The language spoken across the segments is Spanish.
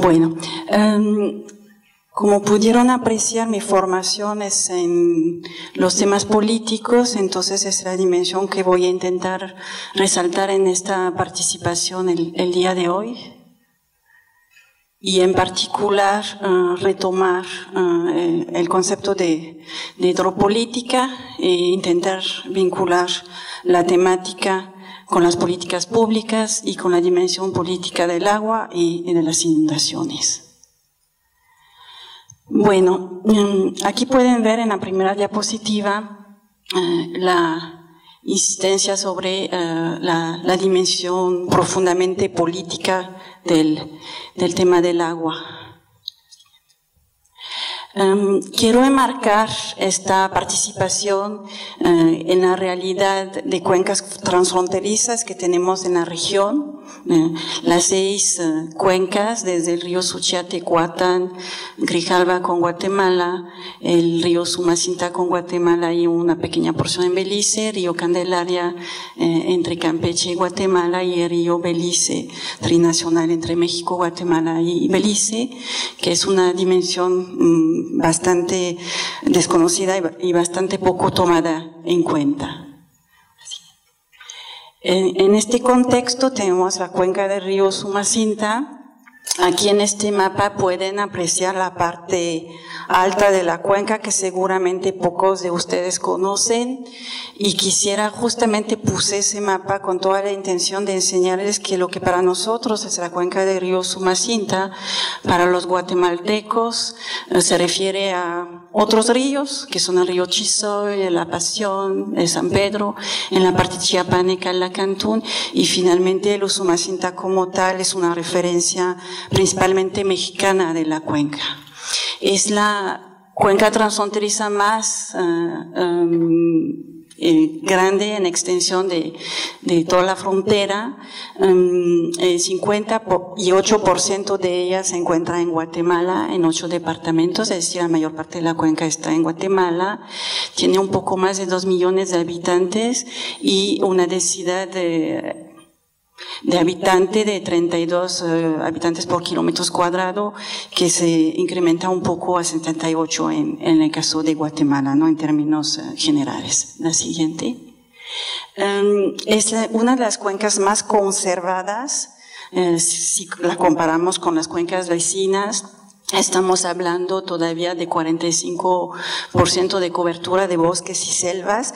Bueno, como pudieron apreciar, mi formación es en los temas políticos, entonces es la dimensión que voy a intentar resaltar en esta participación el día de hoy. Y en particular retomar el concepto de hidropolítica e intentar vincular la temática con las políticas públicas y con la dimensión política del agua y de las inundaciones. Bueno, aquí pueden ver en la primera diapositiva la insistencia sobre la dimensión profundamente política del tema del agua. Quiero enmarcar esta participación en la realidad de cuencas transfronterizas que tenemos en la región. Las 6 cuencas, desde el río Suchiate-Coatán, Grijalva con Guatemala, el río Sumacinta con Guatemala y una pequeña porción en Belice, río Candelaria entre Campeche y Guatemala y el río Belice, trinacional entre México, Guatemala y Belice, que es una dimensión bastante desconocida y bastante poco tomada en cuenta. En este contexto tenemos la cuenca del río Sumacinta. Aquí en este mapa pueden apreciar la parte alta de la cuenca que seguramente pocos de ustedes conocen, y quisiera justamente puse ese mapa con toda la intención de enseñarles que lo que para nosotros es la cuenca del río Sumacinta, para los guatemaltecos se refiere a otros ríos que son el río Chizoy, el La Pasión, el San Pedro, en la parte chiapaneca el Lacantún, y finalmente el Usumacinta como tal es una referencia principalmente mexicana de la cuenca. Es la cuenca transfronteriza más grande en extensión de toda la frontera. 58% de ella se encuentra en Guatemala, en 8 departamentos, es decir, la mayor parte de la cuenca está en Guatemala. Tiene un poco más de 2 millones de habitantes y una densidad de habitante de 32 habitantes por kilómetros cuadrados, que se incrementa un poco a 78 en el caso de Guatemala, ¿no? En términos generales. La siguiente. Es una de las cuencas más conservadas, si la comparamos con las cuencas vecinas. Estamos hablando todavía de 45% de cobertura de bosques y selvas,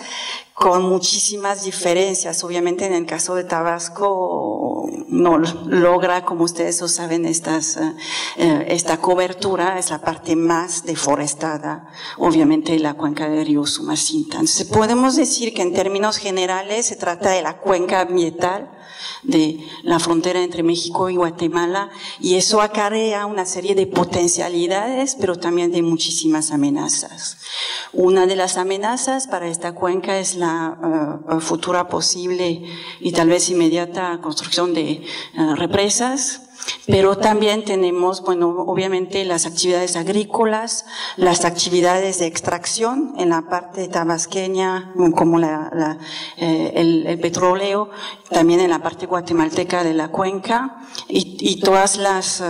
con muchísimas diferencias. Obviamente en el caso de Tabasco no logra, como ustedes lo saben, esta cobertura, es la parte más deforestada, obviamente la cuenca del río Sumacinta. Entonces podemos decir que en términos generales se trata de la cuenca ambiental de la frontera entre México y Guatemala, y eso acarrea una serie de potencialidades, pero también de muchísimas amenazas. Una de las amenazas para esta cuenca es la futura posible y tal vez inmediata construcción de represas. Pero también tenemos, bueno, obviamente las actividades agrícolas, las actividades de extracción en la parte tabasqueña, como el petróleo, también en la parte guatemalteca de la cuenca, y todas los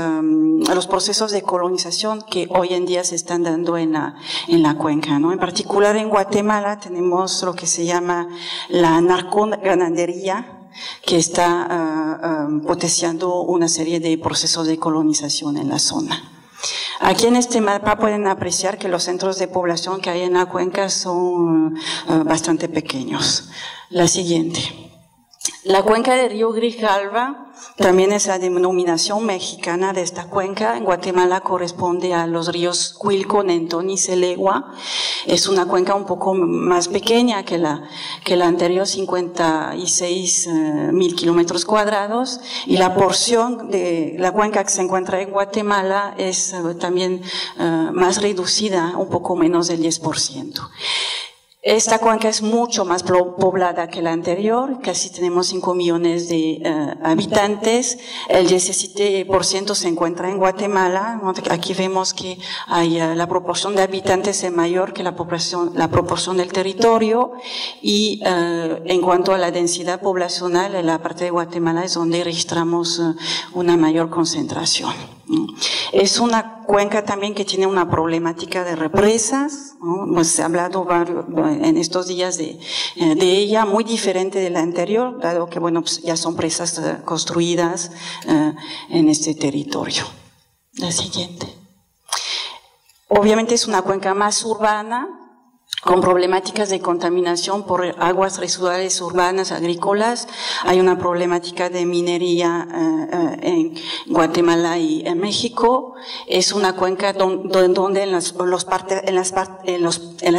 procesos de colonización que hoy en día se están dando en la cuenca, ¿no? En particular en Guatemala tenemos lo que se llama la narcoganadería, que está potenciando una serie de procesos de colonización en la zona. Aquí en este mapa pueden apreciar que los centros de población que hay en la cuenca son bastante pequeños. La siguiente. La cuenca del río Grijalva también es la denominación mexicana de esta cuenca. En Guatemala corresponde a los ríos Cuilco, Nentón y Celegua. Es una cuenca un poco más pequeña que la anterior, 56,000 kilómetros cuadrados, y la porción de la cuenca que se encuentra en Guatemala es también más reducida, un poco menos del 10%. Esta cuenca es mucho más poblada que la anterior, casi tenemos 5 millones de habitantes, el 17% se encuentra en Guatemala. Aquí vemos que hay la proporción de habitantes es mayor que la proporción del territorio, y en cuanto a la densidad poblacional, en la parte de Guatemala es donde registramos una mayor concentración. Es una cuenca también que tiene una problemática de represas, ¿no? Pues se ha hablado en estos días de ella, muy diferente de la anterior, dado que, bueno, pues ya son presas construidas en este territorio. La siguiente. Obviamente es una cuenca más urbana, con problemáticas de contaminación por aguas residuales urbanas agrícolas. Hay una problemática de minería en Guatemala y en México. Es una cuenca donde en las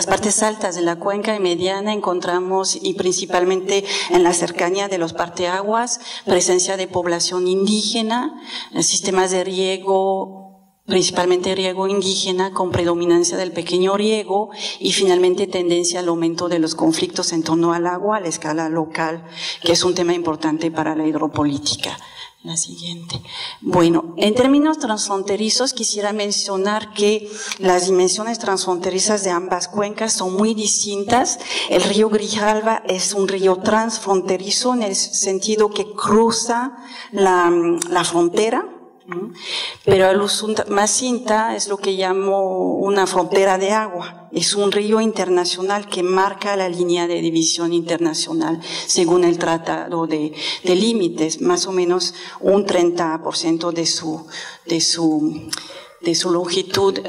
partes altas de la cuenca y mediana encontramos, y principalmente en la cercanía de los parteaguas, presencia de población indígena, sistemas de riego, principalmente riego indígena con predominancia del pequeño riego, y finalmente tendencia al aumento de los conflictos en torno al agua a la escala local, que es un tema importante para la hidropolítica. La siguiente. Bueno, en términos transfronterizos quisiera mencionar que las dimensiones transfronterizas de ambas cuencas son muy distintas. El río Grijalva es un río transfronterizo en el sentido que cruza la frontera, pero el Usumacinta es lo que llamo una frontera de agua. Es un río internacional que marca la línea de división internacional según el Tratado de Límites. Más o menos un 30% de su longitud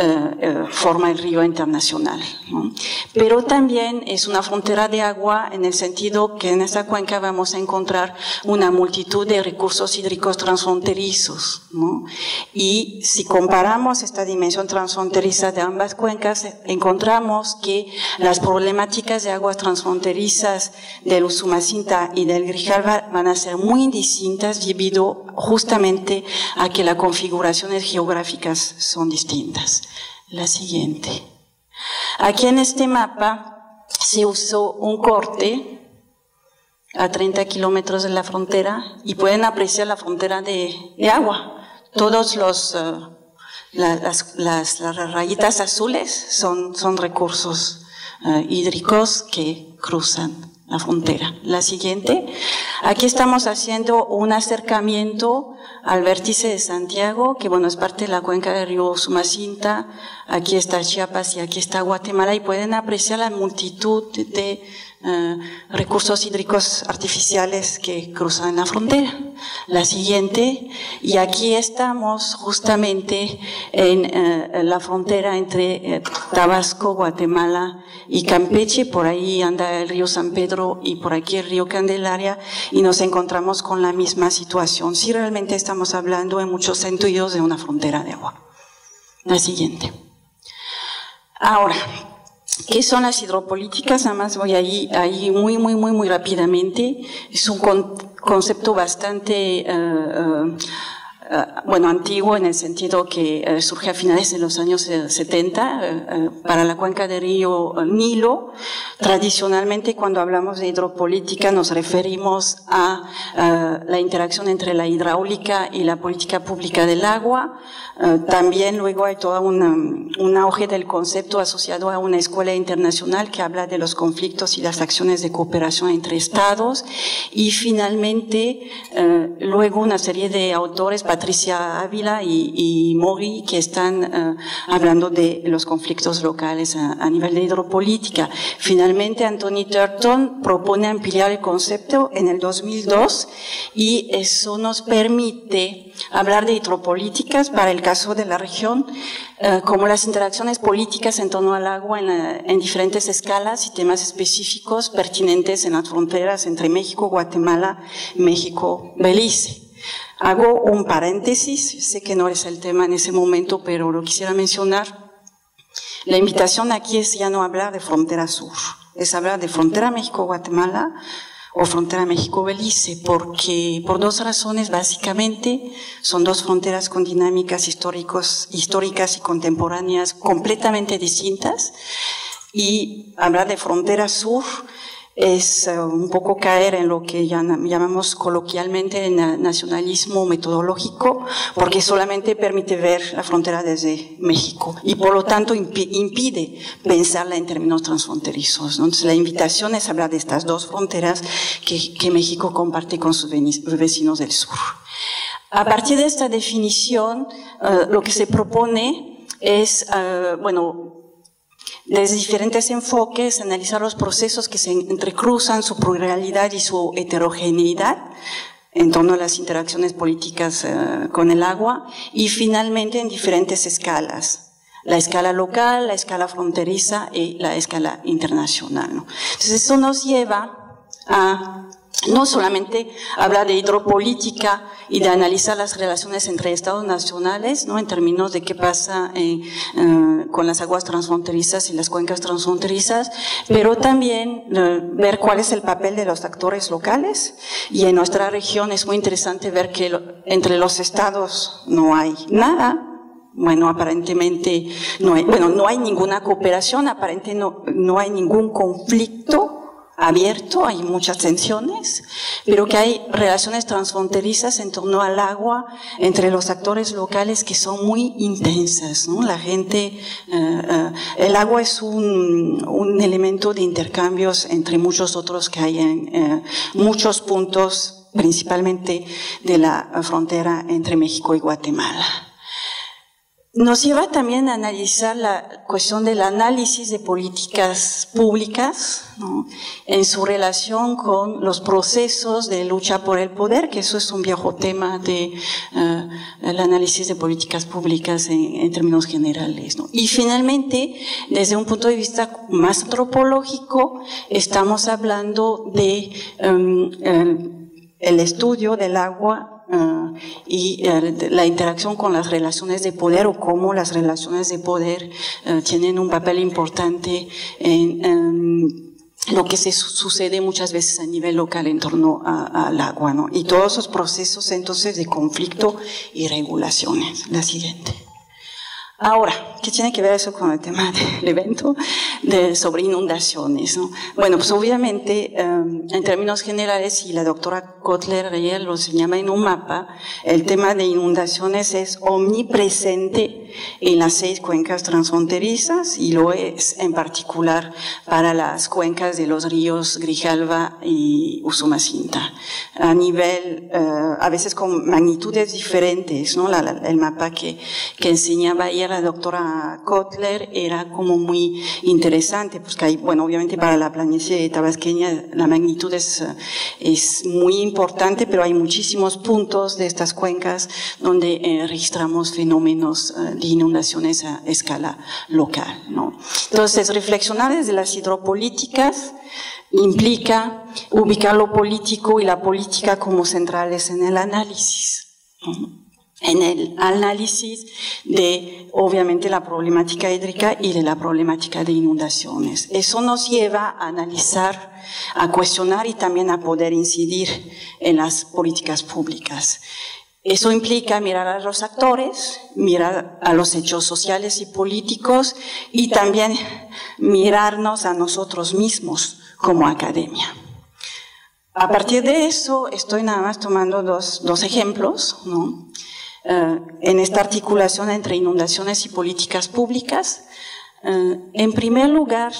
forma el río internacional, ¿no? Pero también es una frontera de agua en el sentido que en esta cuenca vamos a encontrar una multitud de recursos hídricos transfronterizos, ¿no? Y si comparamos esta dimensión transfronteriza de ambas cuencas, encontramos que las problemáticas de aguas transfronterizas del Usumacinta y del Grijalva van a ser muy distintas debido justamente a que las configuraciones geográficas son distintas. La siguiente. Aquí en este mapa se usó un corte a 30 kilómetros de la frontera y pueden apreciar la frontera de agua. Todos las rayitas azules son recursos hídricos que cruzan la frontera. La siguiente. Aquí estamos haciendo un acercamiento al vértice de Santiago, que bueno, es parte de la cuenca del río Usumacinta. Aquí está Chiapas y aquí está Guatemala, y pueden apreciar la multitud de recursos hídricos artificiales que cruzan la frontera. La siguiente, y aquí estamos justamente en la frontera entre Tabasco, Guatemala y Campeche. Por ahí anda el río San Pedro y por aquí el río Candelaria, y nos encontramos con la misma situación. Sí, realmente estamos hablando en muchos sentidos de una frontera de agua. La siguiente. Ahora, ¿qué son las hidropolíticas? Nada más voy ahí muy rápidamente. Es un concepto bastante antiguo en el sentido que surge a finales de los años 70 para la cuenca del río Nilo. Tradicionalmente, cuando hablamos de hidropolítica, nos referimos a la interacción entre la hidráulica y la política pública del agua. También luego hay toda un auge del concepto asociado a una escuela internacional que habla de los conflictos y las acciones de cooperación entre estados. Y finalmente, luego una serie de autores, Patricia Ávila y Mori, que están hablando de los conflictos locales a nivel de hidropolítica. Finalmente, Anthony Turton propone ampliar el concepto en el 2002, y eso nos permite hablar de hidropolíticas para el caso de la región, como las interacciones políticas en torno al agua en diferentes escalas y temas específicos pertinentes en las fronteras entre México, Guatemala, México, Belice. Hago un paréntesis, sé que no es el tema en ese momento, pero lo quisiera mencionar. La invitación aquí es ya no hablar de frontera sur, es hablar de frontera México-Guatemala o frontera México-Belice, porque por dos razones básicamente. Son dos fronteras con dinámicas históricas y contemporáneas completamente distintas, y hablar de frontera sur es un poco caer en lo que llamamos coloquialmente nacionalismo metodológico, porque solamente permite ver la frontera desde México y por lo tanto impide pensarla en términos transfronterizos. Entonces la invitación es hablar de estas dos fronteras que México comparte con sus vecinos del sur. A partir de esta definición, lo que se propone es, desde diferentes enfoques, analizar los procesos que se entrecruzan, su pluralidad y su heterogeneidad en torno a las interacciones políticas con el agua, y finalmente en diferentes escalas: la escala local, la escala fronteriza y la escala internacional, ¿no? Entonces eso nos lleva a no solamente hablar de hidropolítica y de analizar las relaciones entre estados nacionales, ¿no?, en términos de qué pasa con las aguas transfronterizas y las cuencas transfronterizas, pero también ver cuál es el papel de los actores locales. Y en nuestra región es muy interesante ver que entre los estados no hay nada. Bueno, aparentemente no hay ninguna cooperación, aparentemente no hay ningún conflicto abierto, hay muchas tensiones, pero que hay relaciones transfronterizas en torno al agua entre los actores locales que son muy intensas, ¿no? La gente, el agua es un elemento de intercambios entre muchos otros que hay en muchos puntos, principalmente de la frontera entre México y Guatemala. Nos lleva también a analizar la cuestión del análisis de políticas públicas, ¿no?, en su relación con los procesos de lucha por el poder, que eso es un viejo tema de el análisis de políticas públicas en términos generales, ¿no? Y finalmente, desde un punto de vista más antropológico, estamos hablando de el estudio del agua y la interacción con las relaciones de poder, o cómo las relaciones de poder tienen un papel importante en lo que se sucede muchas veces a nivel local en torno al agua, ¿no? Y todos esos procesos entonces de conflicto y regulaciones. La siguiente. Ahora, ¿qué tiene que ver eso con el tema del evento sobre inundaciones, ¿no? Bueno, pues obviamente, en términos generales, y la doctora Kotler ayer lo señala en un mapa, el tema de inundaciones es omnipresente en las 6 cuencas transfronterizas, y lo es en particular para las cuencas de los ríos Grijalva y Usumacinta, a nivel, a veces con magnitudes diferentes, ¿no? El mapa que enseñaba ayer la doctora Kotler era como muy interesante, pues que hay, bueno, obviamente para la planicie tabasqueña la magnitud es muy importante, pero hay muchísimos puntos de estas cuencas donde registramos fenómenos de inundaciones a escala local, ¿no? Entonces, reflexionar desde las hidropolíticas implica ubicar lo político y la política como centrales en el análisis, ¿no? En el análisis de, obviamente, la problemática hídrica y de la problemática de inundaciones. Eso nos lleva a analizar, a cuestionar y también a poder incidir en las políticas públicas. Eso implica mirar a los actores, mirar a los hechos sociales y políticos, y también mirarnos a nosotros mismos como academia. A partir de eso, estoy nada más tomando dos ejemplos, ¿no?, en esta articulación entre inundaciones y políticas públicas. En primer lugar,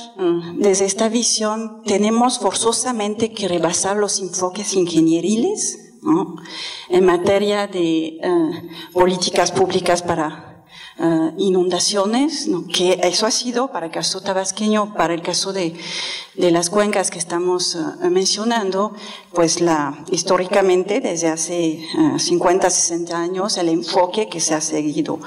desde esta visión, tenemos forzosamente que rebasar los enfoques ingenieriles, ¿no?, en materia de políticas públicas para inundaciones, ¿no?, que eso ha sido para el caso tabasqueño, para el caso de las cuencas que estamos mencionando, pues históricamente desde hace 50, 60 años el enfoque que se ha seguido,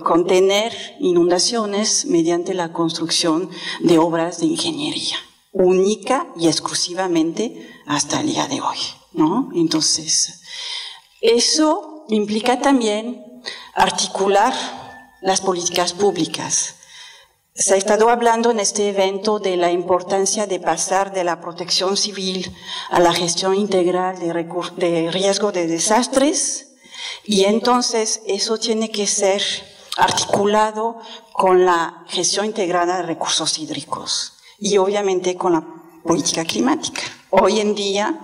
contener inundaciones mediante la construcción de obras de ingeniería, única y exclusivamente hasta el día de hoy, ¿no? Entonces, eso implica también articular las políticas públicas. Se ha estado hablando en este evento de la importancia de pasar de la protección civil a la gestión integral de riesgo de desastres, y entonces eso tiene que ser articulado con la gestión integrada de recursos hídricos y obviamente con la política climática. Hoy en día,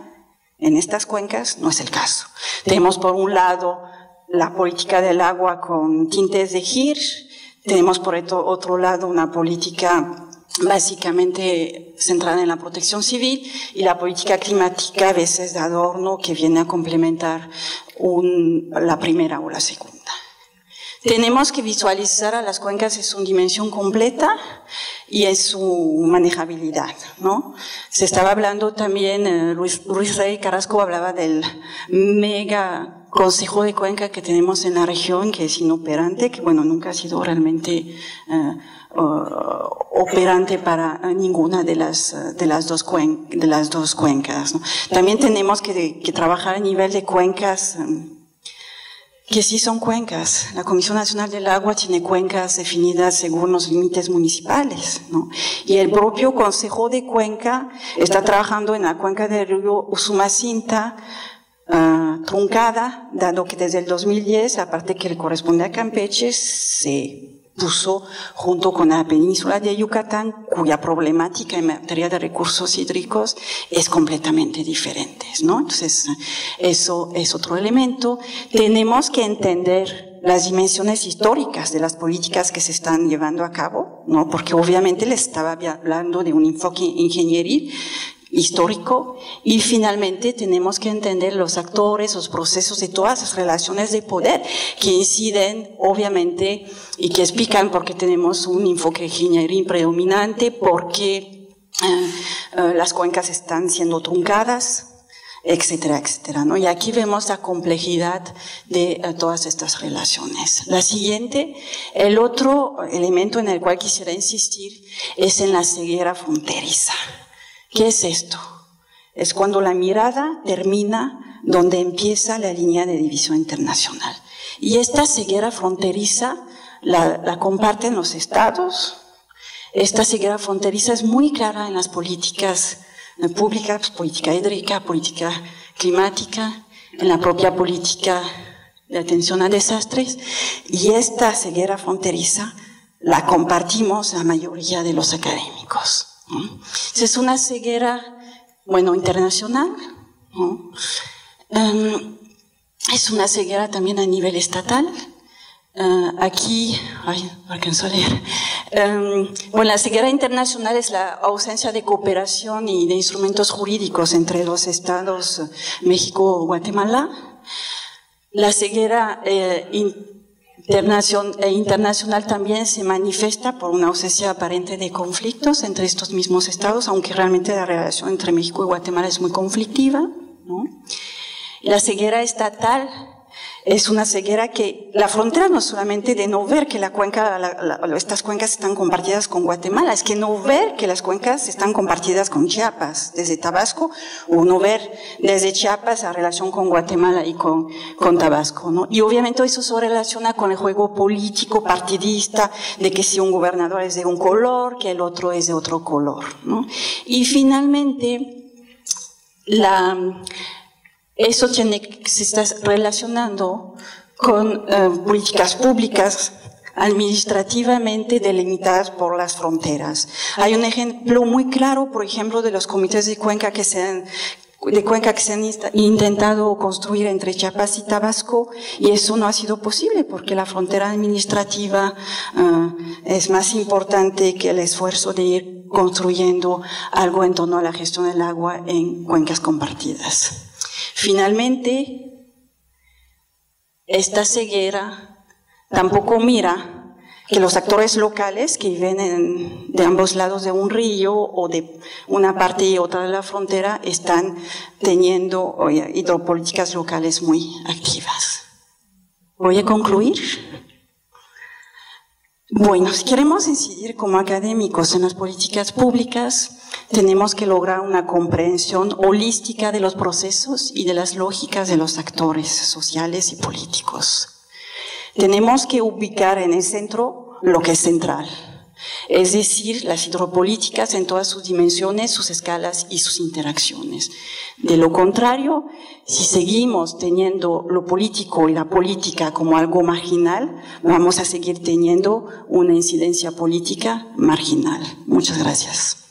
en estas cuencas, no es el caso. Tenemos por un lado la política del agua con tintes de Hirsch, tenemos por otro lado una política básicamente centrada en la protección civil, y la política climática a veces de adorno que viene a complementar la primera o la segunda. Tenemos que visualizar a las cuencas en su dimensión completa y en su manejabilidad, ¿no? Se estaba hablando también, Ruiz Rey Carrasco hablaba del mega consejo de cuenca que tenemos en la región, que es inoperante, que bueno, nunca ha sido realmente operante para ninguna de las dos cuencas, ¿no? También tenemos que trabajar a nivel de cuencas que sí son cuencas. La Comisión Nacional del Agua tiene cuencas definidas según los límites municipales, ¿no? Y el propio Consejo de Cuenca está trabajando en la cuenca del río Usumacinta, truncada, dado que desde el 2010, la parte que le corresponde a Campeche, se puso junto con la península de Yucatán, cuya problemática en materia de recursos hídricos es completamente diferente, ¿no? Entonces, eso es otro elemento. Tenemos que entender las dimensiones históricas de las políticas que se están llevando a cabo, ¿no? Porque obviamente les estaba hablando de un enfoque ingenieril histórico, y finalmente tenemos que entender los actores, los procesos de todas las relaciones de poder que inciden obviamente y que explican por qué tenemos un enfoque ingenieril predominante, por qué las cuencas están siendo truncadas, etcétera, etcétera, ¿no? Y aquí vemos la complejidad de todas estas relaciones. La siguiente, el otro elemento en el cual quisiera insistir es en la ceguera fronteriza. ¿Qué es esto? Es cuando la mirada termina donde empieza la línea de división internacional. Y esta ceguera fronteriza la comparten los estados. Esta ceguera fronteriza es muy clara en las políticas públicas, política hídrica, política climática, en la propia política de atención a desastres. Y esta ceguera fronteriza la compartimos la mayoría de los académicos, ¿no? Es una ceguera, bueno, internacional, ¿no? Es una ceguera también a nivel estatal. Aquí, alcanzó a leer. Bueno, la ceguera internacional es la ausencia de cooperación y de instrumentos jurídicos entre los estados México y Guatemala. La ceguera internacional también se manifiesta por una ausencia aparente de conflictos entre estos mismos estados, aunque realmente la relación entre México y Guatemala es muy conflictiva, ¿no? La ceguera estatal es una ceguera que la frontera no es solamente de no ver que la cuenca, estas cuencas están compartidas con Guatemala, es que no ver que las cuencas están compartidas con Chiapas desde Tabasco, o no ver desde Chiapas la relación con Guatemala y con Tabasco, ¿no? Y obviamente eso se relaciona con el juego político partidista de que si un gobernador es de un color, que el otro es de otro color, ¿no? Y finalmente eso se está relacionando con políticas públicas administrativamente delimitadas por las fronteras. Hay un ejemplo muy claro, por ejemplo, de los comités de cuenca que se han intentado construir entre Chiapas y Tabasco, y eso no ha sido posible porque la frontera administrativa es más importante que el esfuerzo de ir construyendo algo en torno a la gestión del agua en cuencas compartidas. Finalmente, esta ceguera tampoco mira que los actores locales que viven de ambos lados de un río o de una parte y otra de la frontera están teniendo hidropolíticas locales muy activas. Voy a concluir. Bueno, si queremos incidir como académicos en las políticas públicas, tenemos que lograr una comprensión holística de los procesos y de las lógicas de los actores sociales y políticos. Tenemos que ubicar en el centro lo que es central, es decir, las hidropolíticas en todas sus dimensiones, sus escalas y sus interacciones. De lo contrario, si seguimos teniendo lo político y la política como algo marginal, vamos a seguir teniendo una incidencia política marginal. Muchas gracias.